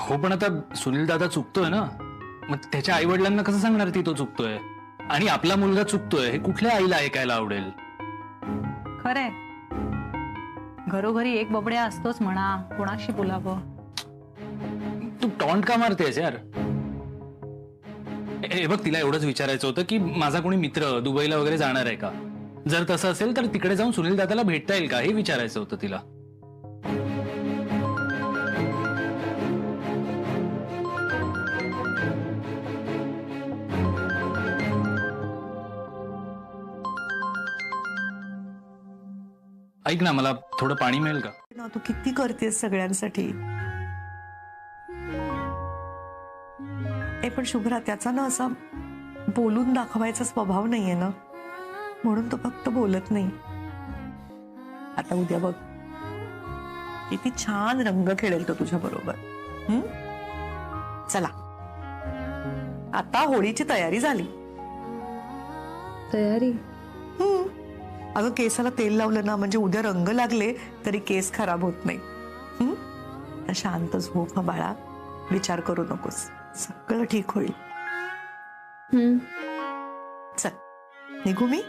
हो पण आता सुनील दादा चुकतोय ना, मग त्याच्या आई वडिलांना कसं सांगणार ती तो चुकतोय आणि आपला मुलगा चुकतोय हे कुठल्या आईला ऐकायला आवडेल? खरंय, घरोघरी एक बबड्या असतोच म्हणा, कोणाशी बोलावं. तू टॉन्ट का मारतेस यार? हे बघ, तिला एवढंच विचारायचं होतं की माझा कोणी मित्र दुबईला वगैरे जाणार आहे का, जर तसं असेल तर तिकडे जाऊन सुनील दादाला भेटता येईल का हे विचारायचं होतं तिला. ऐक ना, मला थोडं पाणी मिळेल का? तू किती करतेस सगळ्यांसाठी. पण शुभ्रा, त्याचा ना असा बोलून दाखवायचा स्वभाव नाहीये ना, म्हणून तो फक्त बोलत नाही. आता उद्या बघ किती छान रंग खेळेल तो तुझ्या बरोबर. चला, आता होळीची तयारी झाली. तयारी? अगं, केसाला तेल लावलं ना म्हणजे उद्या रंग लागले तरी केस खराब होत नाही. शांत झोप बाळा, विचार करू नकोस, सगळं ठीक होईल. चल निघू मी.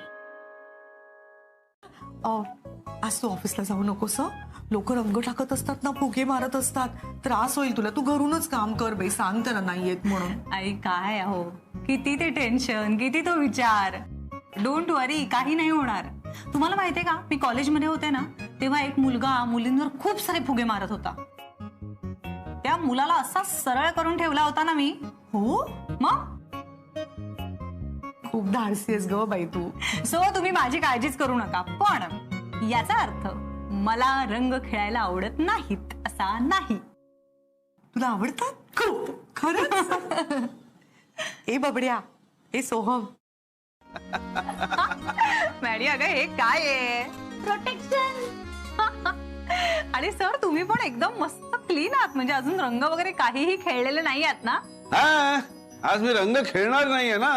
आज तू ऑफिसला जाऊ नकोस. लोक रंग टाकत असतात ना, फुगे मारत असतात, त्रास होईल तुला. तू घरूनच काम कर बाई, सांगते ना नाही येत म्हणून. आई काय अहो, किती ते टेन्शन, किती तो विचार. डोंट वरी, काही नाही होणार. तुम्हाला माहितीये का, मी कॉलेजमध्ये होते ना तेव्हा एक मुलगा मुलींवर खूप सारे फुगे मारत होता. त्या मुलाला असा सरळ करून ठेवला होता ना मी. हो, मग खूप धाडसी आहेस ग बाई तू. सो तुम्ही माझी काळजीच करू नका. पण याचा अर्थ मला रंग खेळायला आवडत नाहीत असा नाही. तुला आवडतात खूप, खरंच. ए बबड्या, ए सोहम. मॅडी, अगं हे काय आहे? प्रोटेक्शन. आणि सर, तुम्ही पण एकदम मस्त क्लीन आहात, म्हणजे अजून रंग वगैरे काहीही खेळलेले नाही आहात ना? हा, आज मी रंग खेळणार नाहीये ना.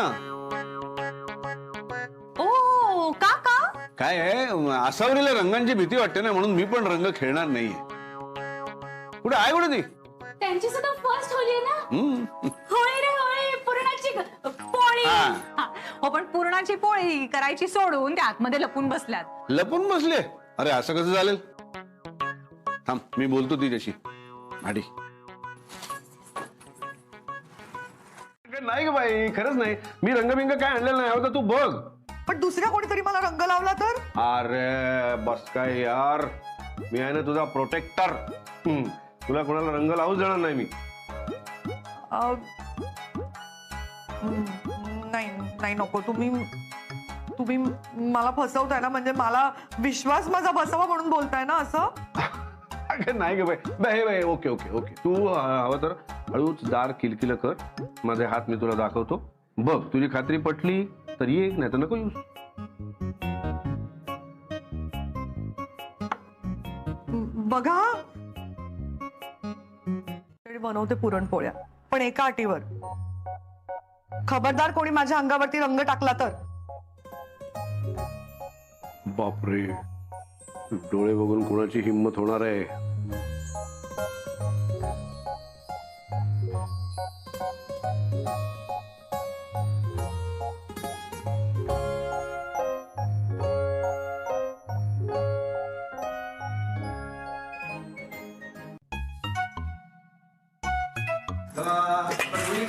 ओ, का का? काय आहे, आसावरीला रंगांची भीती वाटते ना, म्हणून मी पण रंग खेळणार नाहीये. कुठे आहे, कुठे ती? त्यांची सुद्धा फर्स्ट होळी आहे ना. होळी रे होळी, पुरणाची पोळी. हो, पण पुरणाची पोळी करायची सोडून त्या आतमध्ये लपून बसल्यात. लपून बसले? अरे असं कसं चालेल? थांब, मी बोलतो तिच्याशी. आडी नाही ग बाई, खरंच नाही. मी रंगबिंग काय आणलेलं नाही. होता तू बघ. पण दुसऱ्या कोणीतरी मला रंग लावला तर? अरे बस काय यार, मी आहे ना तुझा प्रोटेक्टर. तुला कोणाला रंग लावूच देणार नाही मी. नाही नाही, नको. तुम्ही मला फसवताय ना, म्हणजे मला विश्वास माझा बसवा म्हणून बोलताय ना असं? नाही ग बाई, बाई ओके ओके ओके. तू हवं तर हळूच दार किलकिल कर. माझे हात मी तुला दाखवतो. बघ, तुझी खात्री पटली तर ये, नाही तर नको येऊस. बघा, बनवते पुरणपोळ्या, पण एका अटीवर. खबरदार कोणी माझ्या अंगावरती रंग टाकला तर. बापरे, डोळे बघून कोणाची हिंमत होणार आहे?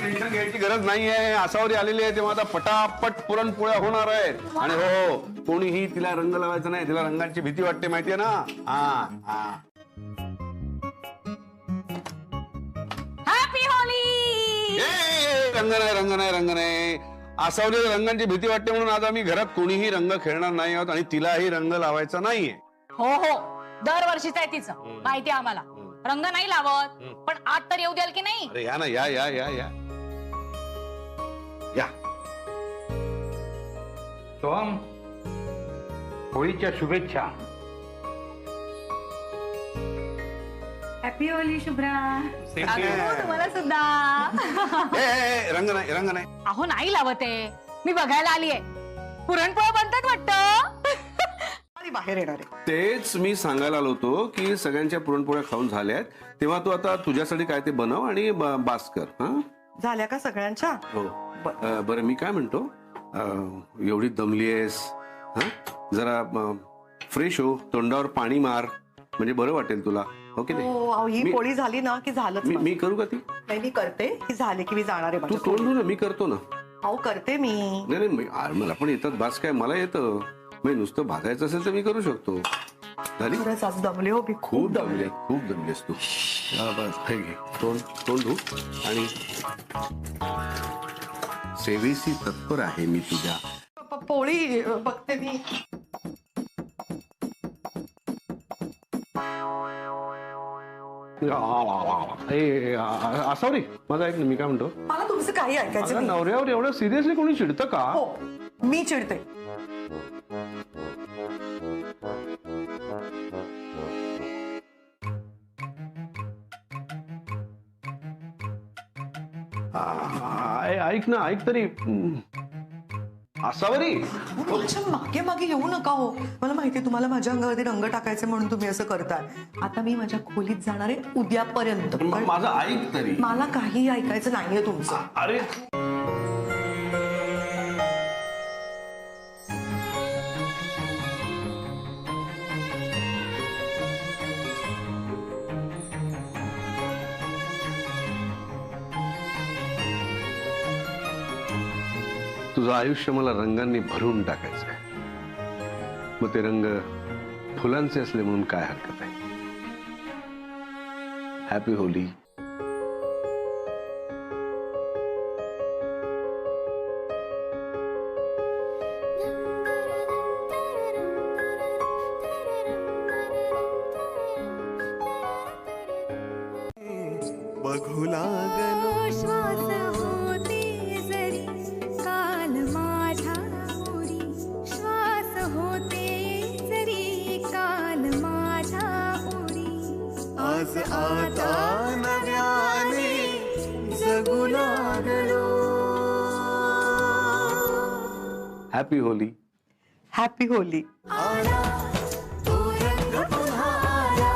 टेन्शन घ्यायची गरज नाहीये. आसावरी आलेली आहे तेव्हा आता पटापट पुरणपोळ्या होणार आहेत. आणि हो, कोणीही तिला रंग लावायचा नाही. तिला रंगाची भीती वाटते, माहितीये ना. Happy Holy. रंग नाही, रंग नाही, रंग नाही. आसावरीला रंगांची भीती वाटते म्हणून आज आम्ही घरात कोणीही रंग खेळणार नाही आहोत आणि तिलाही रंग लावायचा नाहीये. हो हो, दरवर्षीच आहे तिचं, माहिती आम्हाला. रंग नाही लावत, पण आत तर येऊ द्याल की नाही? अरे या ना, या या या या या. सोहम, होळीच्या शुभेच्छा. Happy Holy Shubhra. तुम्हाला सुद्धा. रंग नाही, रंग नाही. अहो नाही लावत आहे, मी बघायला आलीये. पुरणपोळ्या बनतात वाटतं. बाहेर येणार आहे. तेच मी सांगायला आलो होतो की सगळ्यांच्या पुरणपोळ्या खाऊन झाल्यात, तेव्हा तू आता तुझ्यासाठी काय ते बनव आणि बास कर. हा झाल्या का सगळ्यांच्या? हो. बरं मी काय म्हणतो, एवढी दमली आहेस, हा जरा फ्रेश हो, तोंडावर पाणी मार, म्हणजे बरं वाटेल तुला. हो की नाही? हो अहो, ही मी- पोळी झाली ना की झालंच मी माझं. मी करू का ती? नाही मी करते, ही झाली की मी जाणार आहे तू माझ्या तोंड खोलीत. धु ना, मी करतो ना. अहो करते मी. नाही नाही मला पण येतात, बास काय, मला येतं. मी नुसतं भागायचं असेल तर मी करू शकतो. झाली? खरंच आज दमले हो मी, खूप दमलेस तू. बस हे घे, तोंड धु. आणि सेवेसी तत्पर आहे मी तुझ्या. पोळी बघते मी. असा रे माझा ऐक ना, मी काय म्हणतो, मला तुमचं काही ऐकायचं अगं, नाही. नवऱ्यावर एवढं सिरियसली कोणी चिडतं का? हो मी चिडते. ऐक ना, ऐक तरी. असावरी माझ्या मागे मागे येऊ नका हो. मला माहितीये तुम्हाला माझ्या अंगावरती रंग टाकायचे म्हणून तुम्ही असं करताय. आता मी माझ्या खोलीत जाणार आहे उद्यापर्यंत. माझं ऐक तरी. मला काही ऐकायचं नाहीये तुमचं. अरे तुझं आयुष्य मला रंगांनी भरून टाकायचं आहे. मग ते रंग फुलांचे असले म्हणून काय हरकत आहे. Happy Holy. बघू लागलो श्वास होते जरी काल माझ्या उरी श्वास होते जरी काल माझ्या उरी आज आता नव्याने जगू लागलो. Happy Holy. Happy Holy. आला तो रंग पुन्हा आला,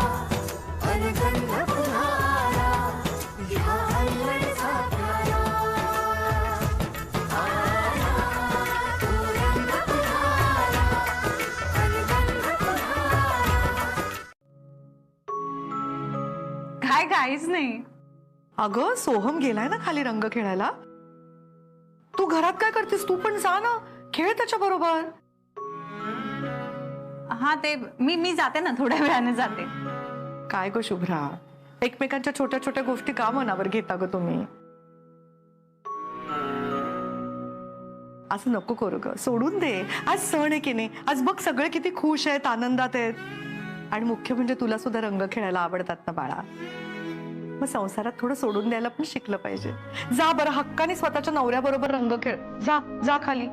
अनगंध पुन्हा आला, ह्या अल्लडचा प्याला. आला तो रंग पुन्हा आला, अनगंध पुन्हा आला. काय काहीच नाही. अगं सोहम गेलाय ना खाली रंग खेळायला. तू घरात काय करतेस? तू पण जा ना, खेळ त्याच्या बरोबर. हा ते मी जाते ना, थोड्या वेळाने जाते. काय गो शुभ्रा, एकमेकांच्या छोट्या छोट्या गोष्टी का मनावर घेता ग तुम्ही? असं नको करू ग, सोडून दे. आज सण आहे की नाही, आज बघ सगळे किती खुश आहेत, आनंदात आहेत. आणि मुख्य म्हणजे तुला सुद्धा रंग खेळायला आवडतात ना बाळा. मग संसारात थोडं सोडून द्यायला पण शिकलं पाहिजे. जा बरं हक्काने स्वतःच्या नवऱ्याबरोबर रंग खेळ. जा जा खाली.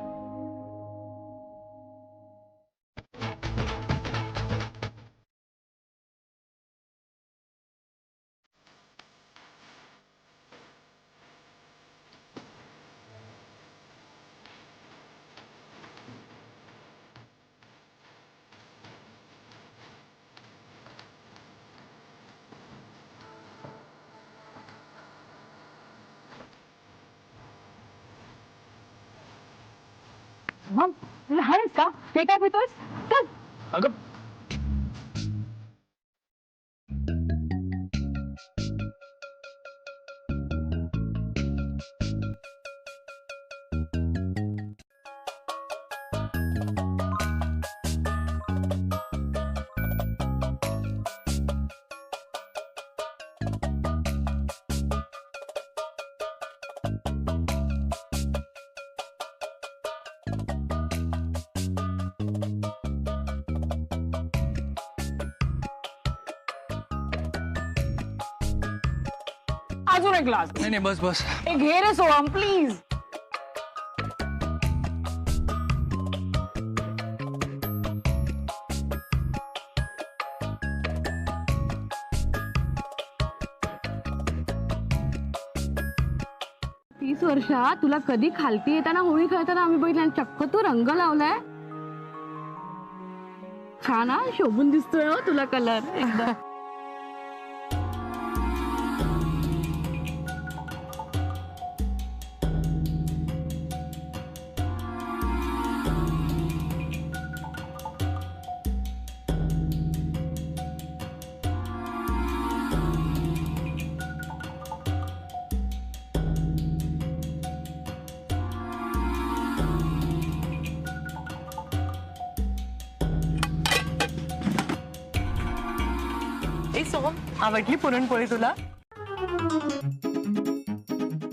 मग लहान आहेस का? ते काय पितोयस? चल. अगं अजून एक ग्लास. नाही नाही, बस बस. एक घे रे सोहम प्लीज. वर्षात तुला कधी खालती येताना होळी खेळताना आम्ही बघितलं, चक्क तू रंग लावलाय. छान हा, शोभून दिसतोय हो तुला कलर एकदम. ए सोम, आवडली पुरणपोळी तुला?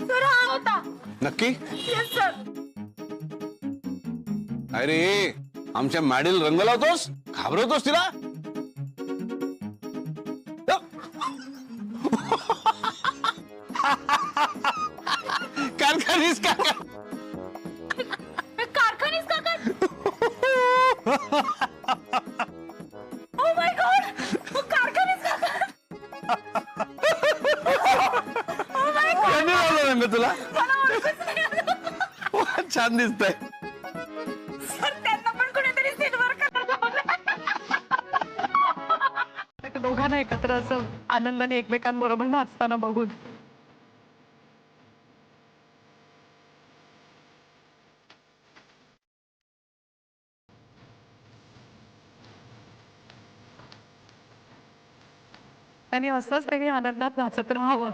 सर हा होता. नक्की? Yes sir. अरे आमच्या मॅडील रंग लावतोस, घाबरवतोस तिला? कारखानीस काका. कारखानीच काका. ओ माय गॉड, कारखानीच काका. कधी लावला रंग तुला? छान दिसतंय. सर त्यांना पण कुणीतरी सीटवर दोघांना एकत्र असं आनंदाने एकमेकांबरोबर नाचताना बघून आणि असंच वेगळी आनंदात नाचत राहावं.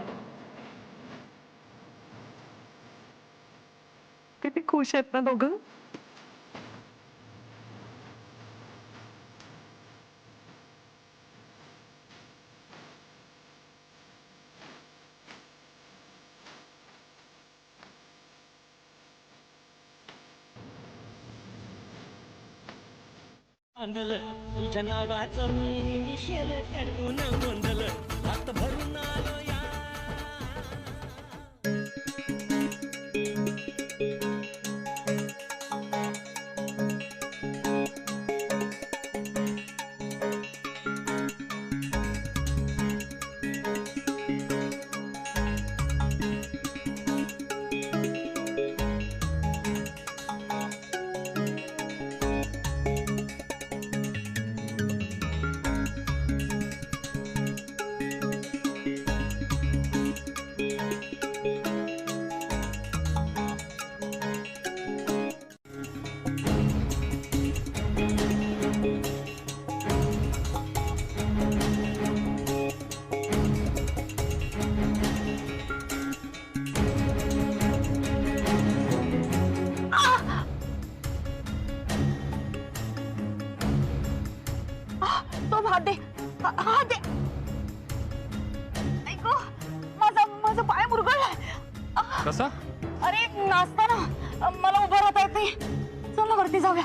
किती खुश आहेत ना दोघं. तुझ्या नावाचं मी शेल काढून गोंधळ हात भरून आलो या. तो हात दे, हात दे. ऐको, माझा पाय मुरगळलाय. कसा? अरे नाचताना मला उभं राहता येत नाही. चल ना वरती जाऊया.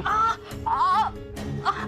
आ, आ, आ.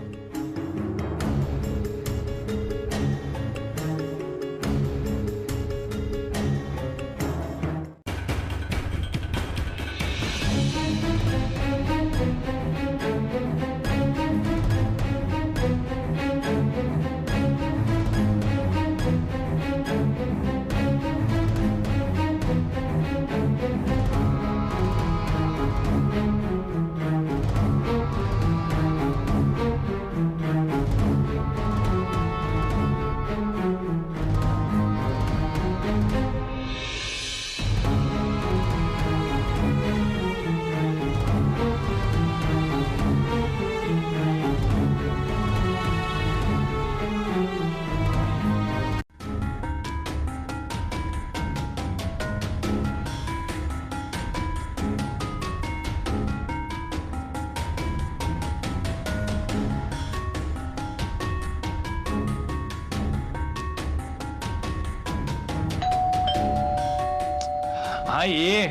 हा ये.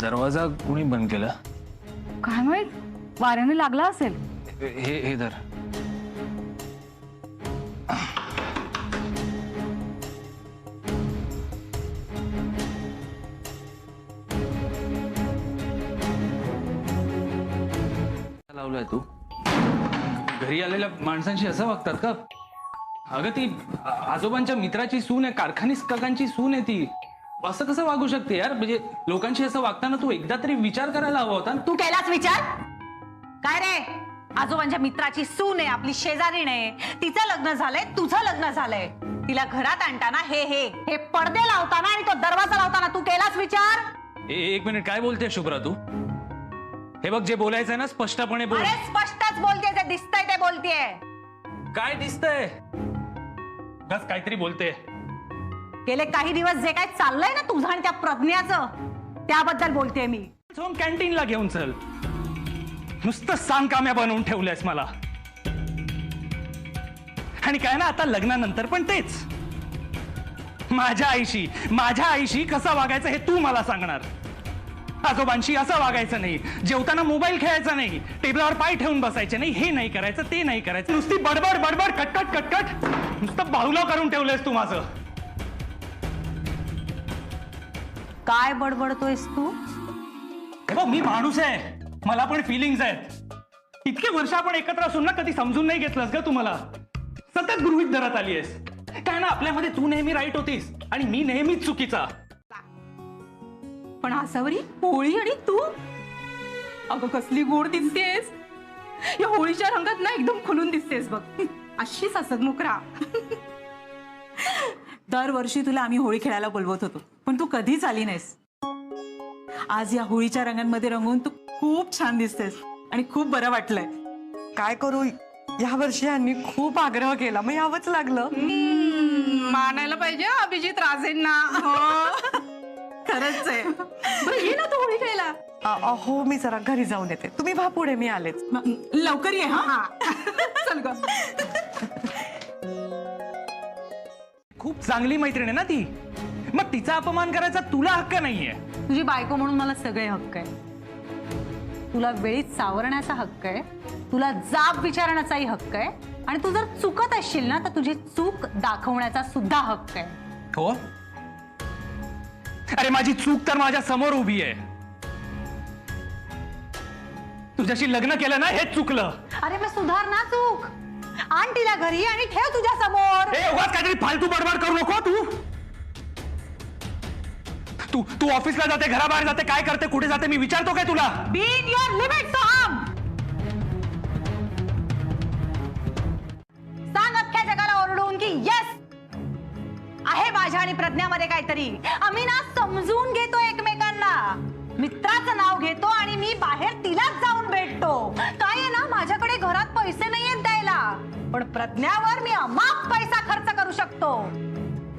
दरवाजा कुणी बंद केला? काय माहित, वाऱ्याने लागला असेल. हे धर. लावलाय तू? घरी आलेल्या माणसांशी असं वागतात का? अगं ती आजोबांच्या मित्राची सून आहे, कारखानीस काकांची सून आहे ती. असं कसं वागू शकते यार? म्हणजे लोकांशी असं वागताना तू एकदा तरी विचार करायला हवा होता ना. तू केलाच विचार? काय रे, आजोबांच्या मित्राची सून आहे, आपली शेजारीण आहे, तिचं लग्न झालंय, तुझं लग्न झालंय, तिला घरात आणताना हे पडदे लावताना आणि तो दरवाजा लावताना तू केलाच विचार? एक मिनिट, काय बोलते शुभ्रा तू? हे बघ, जे बोलायचंय ना स्पष्टपणे बोल. अरे स्पष्टच बोलते, जे दिसतंय ते बोलतेय. काय दिसतंय? बस काहीतरी बोलते. गेले काही दिवस जे काय चाललंय ना तुझं आणि त्या प्रज्ञाचं, त्याबद्दल बोलते मी. जाऊन कॅन्टीनला घेऊन चल. नुसतं सांग काम्या बनवून ठेवलंयस मला. आणि काय ना, आता लग्नानंतर पण तेच. माझ्या आईशी कसं वागायचं हे तू मला सांगणार. आजोबांशी असं वागायचं नाही, जेवताना मोबाईल खेळायचा नाही, टेबलावर पाय ठेवून बसायचे नाही, हे नाही करायचं, ते नाही करायचं, नुसती बडबड बडबड कटकट कटकट, नुसतं बाहुलं करून ठेवलंयस तू माझं. काय बडबडतोयस तू? हे बघ, मी माणूस आहे, मला पण फिलिंग्स आहेत. इतके वर्ष आपण एकत्र असून ना कधी समजून नाही घेतलंस ग तू मला. सतत गृहीत धरत आली आहेस. काय ना, आपल्यामध्ये तू नेहमी राईट होतीस आणि मी नेहमीच चुकीचा. पण आसावरी, होळी आणि तू, अगं कसली गोड दिसतेस. या होळीच्या रंगात ना एकदम खुलून दिसतेस बघ. अशीच हसतमुख राहा. दरवर्षी तुला आम्ही होळी खेळायला बोलवत होतो, पण तू कधीच आली नाहीस. आज या होळीच्या रंगांमध्ये रंगून तू खूप छान दिसतेस आणि खूप बरं वाटलंय. काय करू, या वर्षी यांनी खूप आग्रह केला, मग यावंच लागलं. मानायला पाहिजे अभिजित राजेंना. खरंच आहे. बरं ये ना तू होळी खेळायला. हो, मी जरा घरी जाऊन येते, तुम्ही भा पुढे, मी आलेच. लवकर ये. हा चल ग. खूप चांगली मैत्रीण आहे ना ती, मग तिचा अपमान करायचा तुला हक्क नाहीये. तुझी बायको म्हणून मला सगळे हक्क आहे. तुला वेळीच सावरण्याचा हक्क आहे, तुला जाब विचारण्याचाही हक्क आहे, आणि तू जर चुकत असशील ना तर तुझी चूक दाखवण्याचा सुद्धा हक्क आहे. हो, अरे माझी चूक तर माझ्या समोर उभी आहे. तुझ्याशी लग्न केलं ना, हेच चुकलं. अरे मग सुधार ना चूक, आण तिला घरी आणि ठेव तुझ्या समोर. ए, उगाच काहीतरी फालतू बडबड करू नको तू. तू तू ऑफिसला जाते, घराबाहेर जाते, काय करते, कुठे जाते, मी विचारतो काय तुला? Be in your limit Soham. सांग अख्ख्या जगाला ओरडून की येस, आहे माझ्या आणि प्रज्ञामध्ये काहीतरी. आम्ही ना समजून घेतो एकमेकांना, मित्राचं नाव घेतो आणि मी बाहेर तिलाच जाऊन भेटतो. काय आहे ना, माझ्याकडे घरात पैसे नाहीयेत द्यायला, पण प्रज्ञावर मी अमाप पैसा खर्च करू शकतो.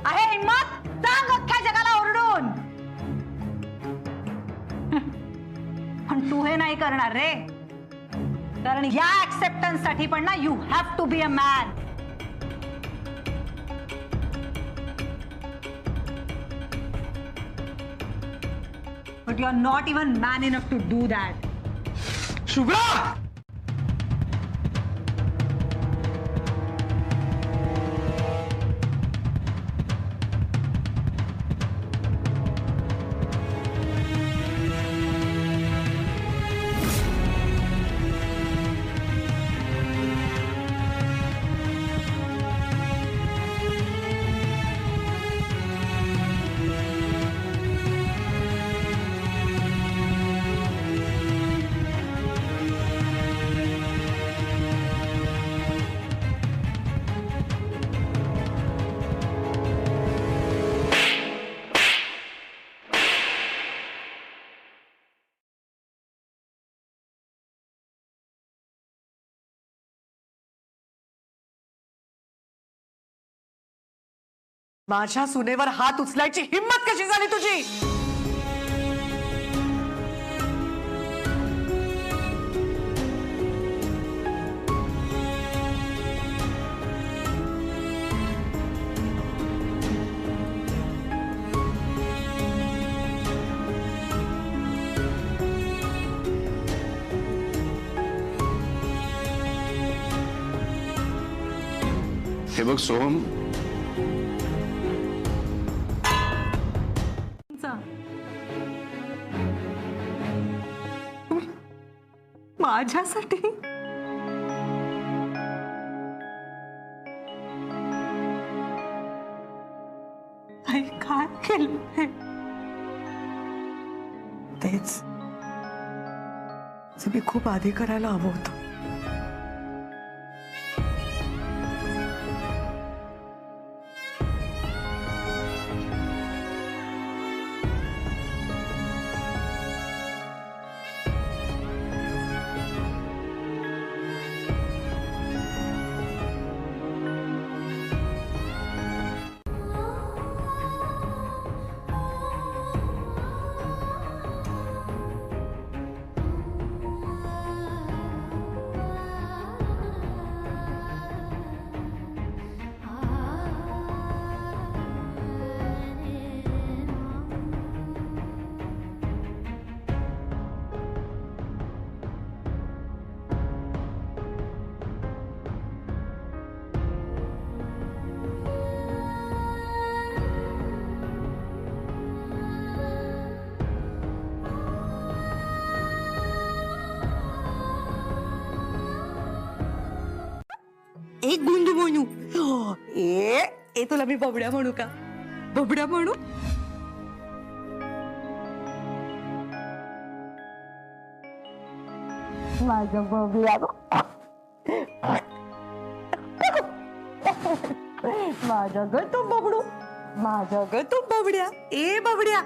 आहे हिम्मत? सांग अख्ख्या जगाला ओरडून. पण तू हे नाही करणार रे, कारण या ऍक्सेप्टन्स साठी पण ना you have to be a man. But you are not even man enough to do that. Shubhra, माझ्या सुनेवर हात उचलायची हिम्मत कशी झाली तुझी? हे बघ सोहम, माझ्यासाठी आई काय केलं? आहेच, जे मी खूप आधी करायला हवं होतं. एक गुंडू म्हणू, ए तुला मी बबड्या म्हणू का? बबड्या म्हणू? माझा बबड्या, माझा ग तो बबडू, माझा ग तो बबड्या. ए बबड्या,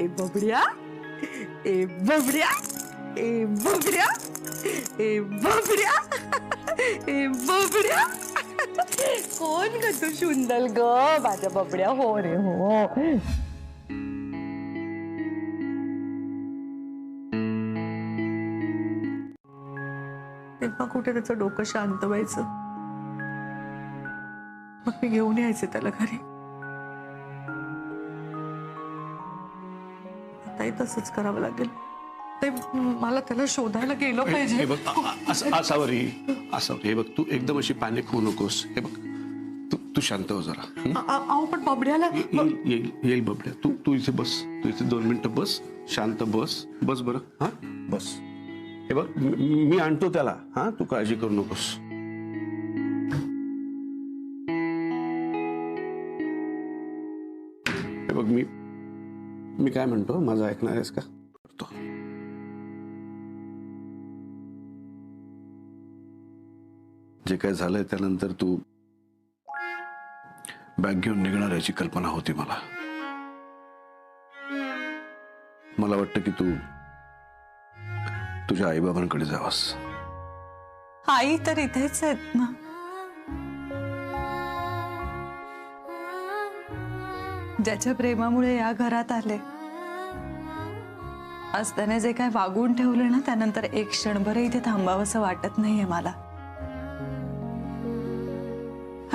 ए बबड्या, ए बबड्या, ए बबड्या, ए बबड्या, ए बबड्या. कोण ग तू सुंदर ग माझ्या बबड्या? हो रे हो. तेव्हा कुठे त्याचं डोकं शांत व्हायचं, मग मी घेऊन यायचे त्याला घरी. आताही तसंच करावं लागेल. ते मला त्याला शोधायला गेलं पाहिजे. हे बघ असावरी हे बघ, तू एकदम अशी पॅनिक होऊ नकोस. हे बघ तू शांत हो जरा. अहो पण बबड्याला येईल बबड्या. तू इथे बस, तू इथे 2 मिनिटं बस, शांत बस. बस बरं. हा बस. हे बघ मी आणतो त्याला. हा तू काळजी करू नकोस. हे बघ मी काय म्हणतो, माझं ऐकणार आहेस का? जे काय झालंय त्यानंतर तू बॅग घेऊन निघणार याची कल्पना होती मला. मला वाटतं की तू तुझ्या आईबाबांकडे जावास. आई तर इथेच आहेत ना. ज्याच्या प्रेमामुळे या घरात आले, आज त्याने जे काय वागून ठेवले ना, त्यानंतर एक क्षणभर इथे थांबावंसं वाटत नाहीये मला.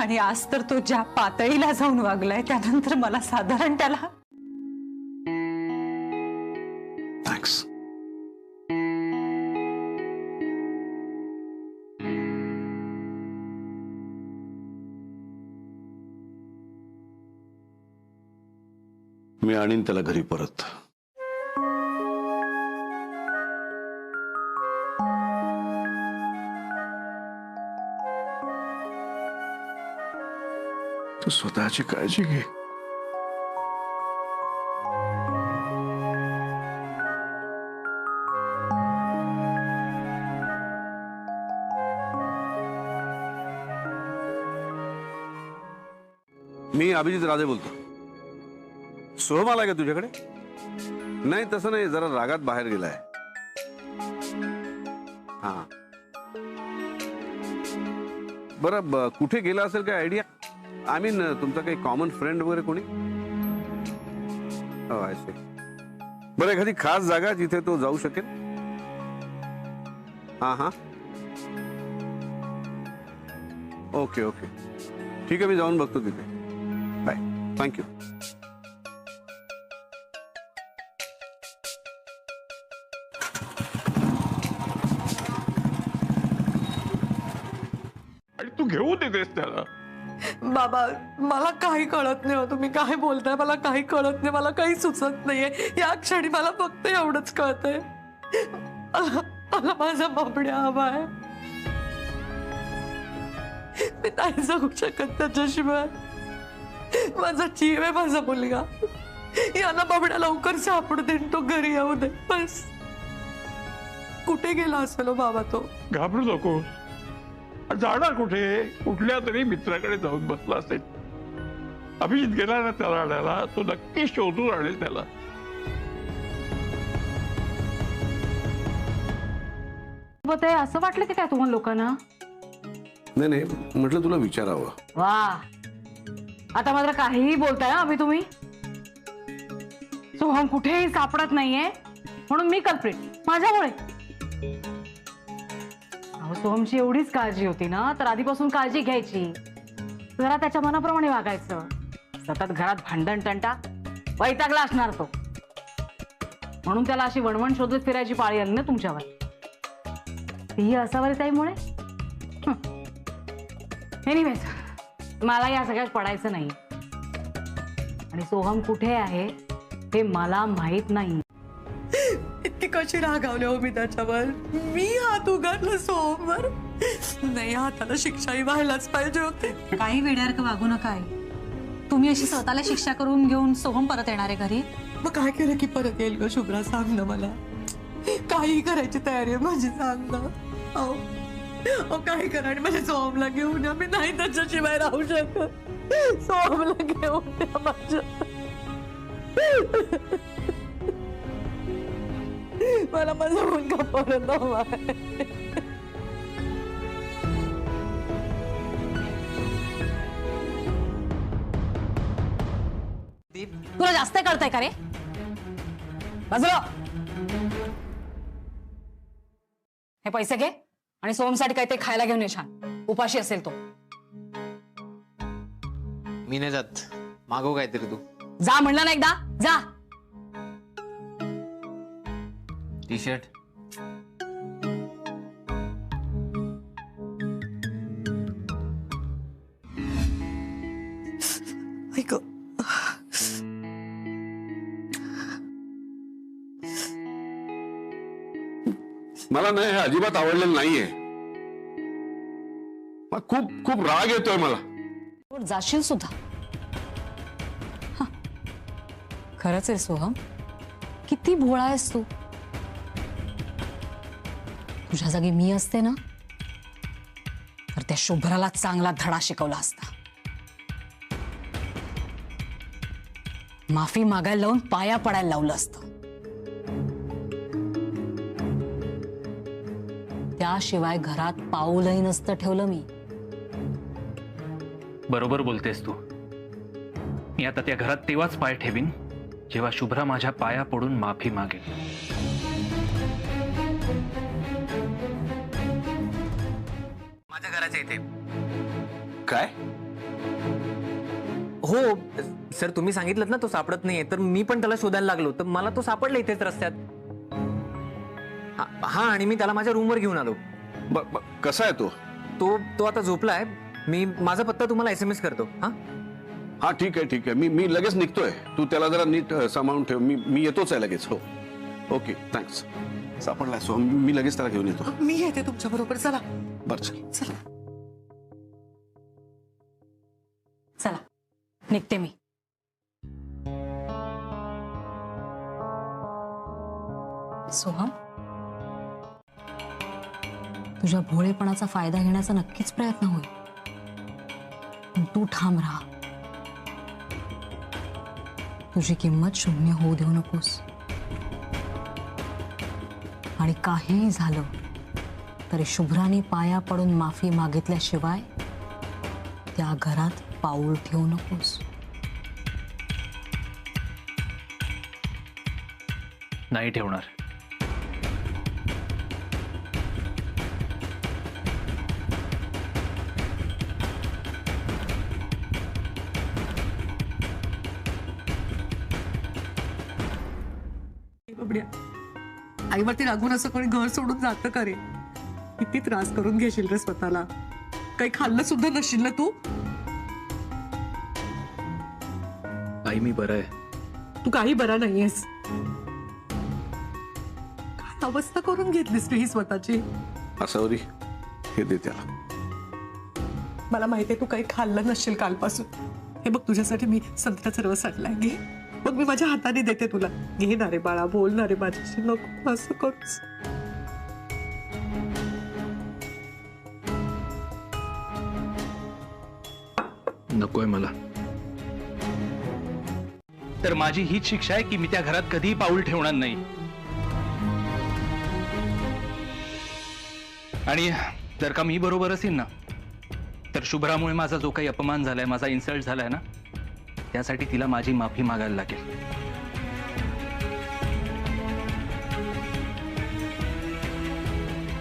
आणि आज तर तो ज्या पातळीला जाऊन वागलाय, त्यानंतर मला साधारण त्याला थँक्स. मी आणीन त्याला घरी परत. तू स्वतःची काळजी घे. मी अभिजित राजे बोलतो. सोहम आलाय का तुझ्याकडे? नाही तसं नाही, जरा रागात बाहेर गेलाय. हा बरं, कुठे गेला असेल काय आयडिया? आय मीन तुमचा काही कॉमन फ्रेंड वगैरे कोणी? बरं, एखादी खास जागा जिथे तो जाऊ शकेल? हा ओके ओके ठीक आहे, मी जाऊन बघतो तिथे. बाय. थँक्यू. आणि तू घेऊ देतेस त्याला? बाबा मला काही कळत नाही. तुम्ही काय बोलताय मला काही कळत नाही. मला काही सुचत नाहीये. या क्षणी मला फक्त एवढंच कळतंय, मला माझा बबड्या हवाय. मी नाही जगू शकत त्याच्याशिवाय. माझा जीव आहे माझा मुलगा. याला बाबड्या लवकर सापडू दे, तो घरी येऊ दे बस. कुठे गेला असेल हो बाबा तो? घाबरू नको. जाणार कुठे? कुठल्या तरी मित्राकडे जाऊन बसला असेल. अभिजित गेला ना त्याला आणायला, तो नक्की शोधून आणेल त्याला. असं वाटलं की काय तुम्हाला लोकांना? नाही नाही, म्हटलं तुला विचारावं. वा, आता मात्र काहीही बोलताय आम्ही तुम्ही. सोहम कुठेही सापडत नाहीये म्हणून मी कल्प्रिट, माझ्यामुळे. अहो, सोहमची एवढीच काळजी होती ना, तर आधीपासून काळजी घ्यायची. जरा त्याच्या मनाप्रमाणे वागायचं. सतत घरात भांडण तंटा वैतागला असणार तो, म्हणून त्याला अशी वणवण शोधत फिरायची पाळी आली ना तुमच्यावर. ही असावरी ताईमुळे. एनिवेज, मला या सगळ्यात पडायचं नाही. आणि सोहम कुठे आहे हे मला माहित नाही. इतकी कशी रागावले हो मी त्याच्यावर. मी हात उघडला सोहमवर. नाही, हाताला शिक्षाही व्हायलाच पाहिजे होते. काही वेड्यासारखं वागू नका. तुम्ही अशी स्वतःला शिक्षा करून घेऊन सोहम परत येणार आहे घरी? मग काय केलं की परत येईल ग शुभ्रा? सांग ना मला. काही करायची तयारी आहे माझी, सांग ना. अहो काही करा आणि माझ्या सोहमला घेऊन या. मी नाही त्याच्याशिवाय राहू शकत. सोहमला घेऊन या माझ्या. मला माझा मुलगा परत हवाय. तुला जास्त कळतंय का रे? बाजूला. हे पैसे घे आणि सोहमसाठी काहीतरी खायला घेऊन ये. छान उपाशी असेल तो. मी नाही जात. मागव काहीतरी तू. जा म्हणलं ना एकदा, जा. T shirt. ऐक, मला नाही, हे अजिबात आवडलेलं नाहीये. खूप खूप राग येतोय मला. जाशील सुद्धा. खरंच आहे सोहम, किती भोळा आहेस तू. तुझ्या जागी मी असते ना, तर त्या शुभ्राला चांगला धडा शिकवला असता. माफी मागायला लावून पाया पडायला लावलं असतं. त्याशिवाय घरात पाऊलही नसतं ठेवलं मी. बरोबर बोलतेस तू. मी आता त्या घरात तेव्हाच पाय ठेवीन जेव्हा शुभ्रा माझ्या पाया पडून माफी मागेल. माझ्या घराच्या इथे. काय? हो सर, तुम्ही सांगितलं ना तो सापडत नाहीये, तर मी पण त्याला शोधायला लागलो. तर मला तो सापडला इथेच रस्त्यात. हा, आणि मी त्याला माझ्या रूमवर घेऊन आलो. कसा आहे तो? तो आता झोपलाय. मी माझा पत्ता तुम्हाला SMS करतो. हा हा, ठीक आहे ठीक आहे. मी लगेच निघतोय. तू त्याला जरा नीट सांभाळून ठेव. मी येतोच आहे लगेच. हो, ओके, थँक्स. सापडलाय सो मी लगेच त्याला घेऊन येतो. मी येते तुमच्या बरोबर. चला. बरं, चल. चला. चला निघते मी. सोहम, तुझ्या भोळेपणाचा फायदा घेण्याचा नक्कीच प्रयत्न होईल, पण तू ठाम राहा. तुझी किंमत शून्य होऊ देऊ नकोस. आणि काहीही झालं तरी शुभ्राने पाया पडून माफी मागितल्याशिवाय त्या घरात पाऊल ठेवू नकोस. नाही ठेवणार. आईवरती रागून असं कोणी घर सोडून जातं का रे? किती त्रास करून घेशील रे स्वतःला. काही खाल्लं सुद्धा नशील ना तू. आई मी बरं आहे. तू काही बरा नाहीयेस. काय अवस्था करून घेतलीस रे ही स्वतःची. असावरी हे दे त्याला. मला माहितीये तू काही खाल्लं नसशील कालपासून. हे बघ तुझ्यासाठी मी संत्र्याचा रस आणलाय. घे. मग मी माझ्या हाताने देते तुला. घे ना रे बाळा, बोल ना रे माझ्याशी, नको असं करूस. नकोय मला. तर माझी हीच शिक्षा आहे की मी त्या घरात कधीही पाऊल ठेवणार नाही. आणि जर का मी बरोबर असेल ना, तर शुभ्रामुळे माझा जो काही अपमान झालाय, माझा इन्सल्ट झालाय ना, त्यासाठी तिला माझी माफी मागायला लागेल.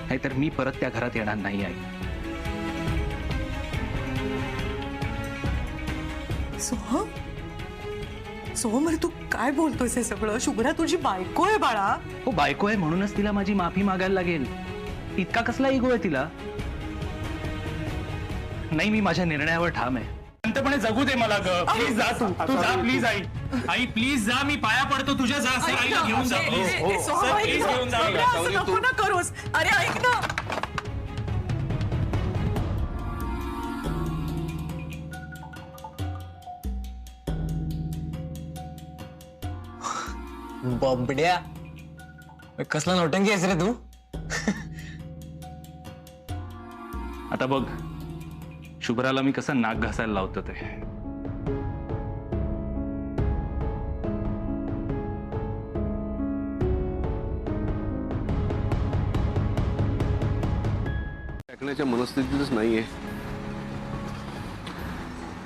नाहीतर मी परत त्या घरात येणार नाही आहे. सोहम, सोहम अरे तू काय बोलतोयस हे सगळं? शुभ्रा तुझी बायको आहे बाळा. हो, बायको आहे म्हणूनच तिला माझी माफी मागायला लागेल. इतका कसला इगो आहे तिला? नाही, मी माझ्या निर्णयावर ठाम आहे. शांतपणे जगू दे मला ग. प्लीज जा तू जा प्लीज. आई आई प्लीज जा, मी पाया पडतो तुझ्या. जा सर, आईला घेऊन जा प्लीज. सर, प्लीज घेऊन जा. असं नको ना करूस. अरे ऐक ना. बॉम्बड्या, कसला नौटंकी आहेस रे तू? आता बघ शुभ्राला मी कसं नाक घासायला लावतो ते. टाकण्याच्या मनस्थितीतच नाहीये.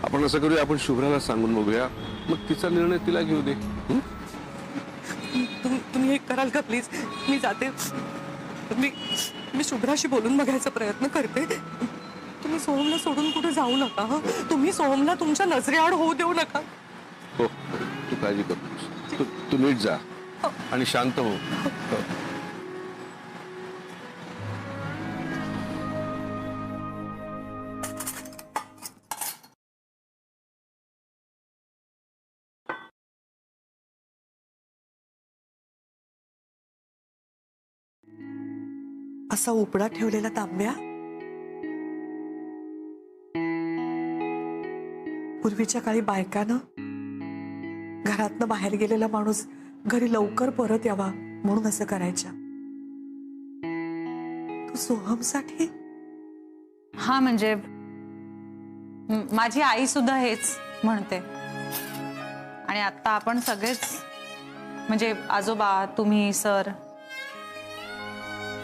आपण असं करूया, आपण शुभ्राला सांगून बघूया, मग तिचा निर्णय तिला घेऊ दे. तुम्ही एक कराल का प्लीज? मी जाते. मी शुभ्राशी बोलून बघायचा प्रयत्न करते. तुम्ही सोहमला सोडून कुठे जाऊ नका. हं? तुम्ही सोहमला तुमच्या नजरेआड होऊ देऊ नका. हो, तू काळजी कर. तू नीट जा आणि शांत हो. असा उपडा ठेवलेला तांब्या पूर्वीच्या काळी बायकानं घरातनं बाहेर गेलेला माणूस घरी लवकर परत यावा म्हणून असं करायच्या. तू सोहमसाठी? हा म्हणजे माझी आई सुद्धा हेच म्हणते. आणि आता आपण सगळेच म्हणजे आजोबा, तुम्ही, सर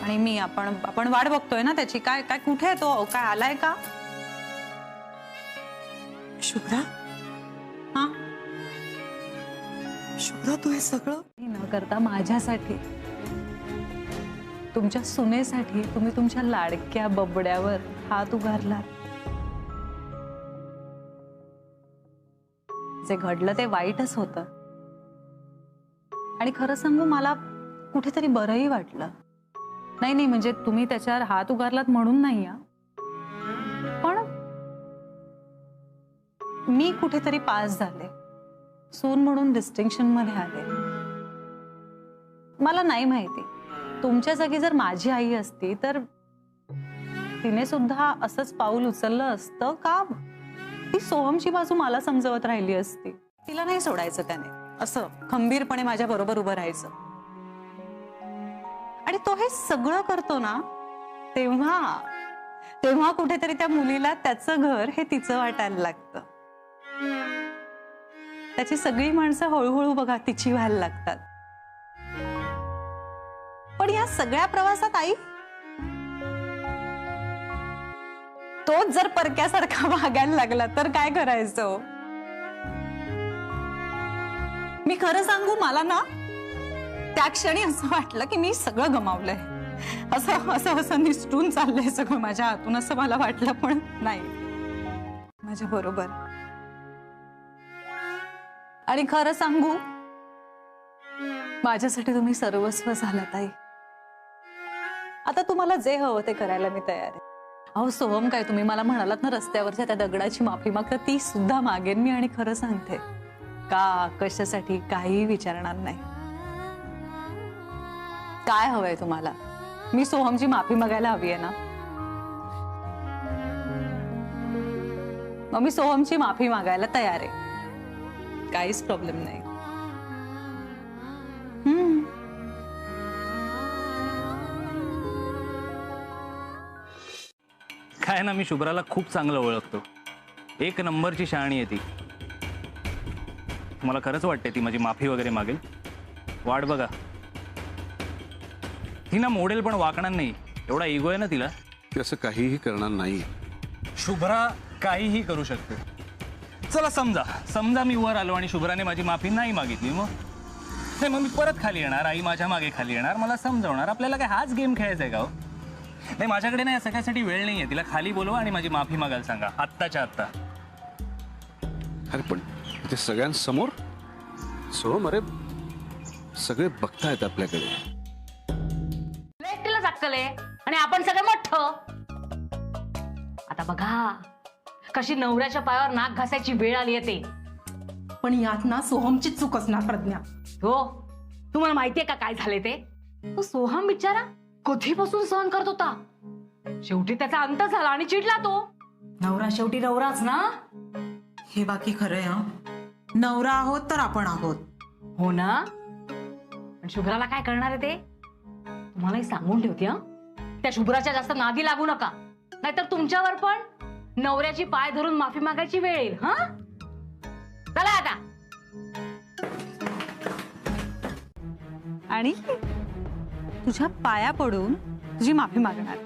आणि मी, आपण वाट बघतोय ना त्याची. काय काय कुठे आहे तो? काय आलाय का? शुभ्रा, हा, शुभ्रा तू हे सगळं न करता माझ्यासाठी, तुमच्या सुनेसाठी तुम्ही तुमच्या लाडक्या बबड्यावर हात उगारलात. जे घडलं ते वाईटच होतं. आणि खरं सांगू, मला कुठेतरी बरंही वाटलं. नाही म्हणजे तुम्ही त्याच्यावर हात उगारलात म्हणून नाही, पण मी कुठेतरी पास झाले, सून म्हणून डिस्टिंक्शन मध्ये आले. मला नाही माहिती, तुमच्या जागी जर माझी आई असती तर तिने सुद्धा असंच पाऊल उचललं असतं का? ती सोहमची बाजू मला समजवत राहिली असती. तिला नाही सोडायचं त्याने, असं खंबीरपणे माझ्या बरोबर उभं राहायचं. आणि तो हे सगळं करतो ना, तेव्हा कुठेतरी त्या मुलीला त्याचं घर हे तिचं वाटायला लागतं. त्याची सगळी माणसं हळूहळू बघा तिची व्हायला लागतात. पण या सगळ्या प्रवासात आई तोच जर परक्यासारखा वागायला लागला तर काय करायचं? मी खरं सांगू, मला ना त्या क्षणी असं वाटलं की मी सगळं गमावलंय. असं निसटून चाललंय सगळं माझ्या हातून, असं मला वाटलं. पण नाही, माझ्या बरोबर. आणि खरं सांगू, माझ्यासाठी तुम्ही सर्वस्व झालात आई. आता तुम्हाला जे हवं ते करायला मी तयार आहे. अहो सोहम, काय तुम्ही मला म्हणालात ना रस्त्यावरच्या त्या दगडाची माफी माग, तर ती सुद्धा मागेन मी. आणि खरं सांगते, का कशासाठी काहीही विचारणार नाही. काय हवंय तुम्हाला? मी सोहमची माफी मागायला हवी आहे ना, मग मी सोहमची माफी मागायला तयार आहे. काहीच प्रॉब्लेम नाही. काय ना, मी शुभ्राला खूप चांगलं ओळखतो. एक नंबरची शहाणी आहे ती. मला खरंच वाटते ती माझी माफी वगैरे मागेल. वाट बघा. ती ना मोडेल पण वाकणार नाही. एवढा इगो आहे ना तिला. ती असं काहीही करणार नाही. शुभ्रा काहीही करू शकते. चला समजा मी वर आलो आणि शुभ्राने माझी माफी नाही मागितली, मग मी परत खाली येणार. आई माझ्या मागे खाली येणार, मला समजावणार. आपल्याला काय हाच गेम खेळायचा आहे का हो? नाही, माझ्याकडे नाही सगळ्यासाठी वेळ नाहीये. तिला खाली बोलवा आणि माझी माफी मागायला सांगा आत्ताच्या आत्ता. अरे पण ते सगळ्यांसमोर सोहम, अरे सगळे बघतायत आपल्याकडे. एकटीला जाकले आणि आपण सगळे मोठ. आता बघा कशी नवऱ्याच्या पायावर नाक घासायची वेळ आली आहे ते. पण यात ना सोहमचीच चूक असणार प्रज्ञा. हो, तुम्हाला माहितीये का काय झाले ते? तो सोहम बिचारा कधीपासून सहन करत होता. शेवटी त्याचा अंत झाला आणि चिडला तो. नवरा शेवटी नवराच ना. हे बाकी खरंय हा. नवरा आहोत तर आपण आहोत. हो ना. पण शुभ्राला काय करणार आहे ते तुम्हालाही सांगून ठेवते. हा, त्या शुभ्राच्या जास्त नादी लागू नका, नाहीतर तुमच्यावर पण नवऱ्याची पाय धरून माफी मागायची वेळ येईल. हा, चला आता. आणि तुझ्या पाया पडून तुझी माफी मागणार.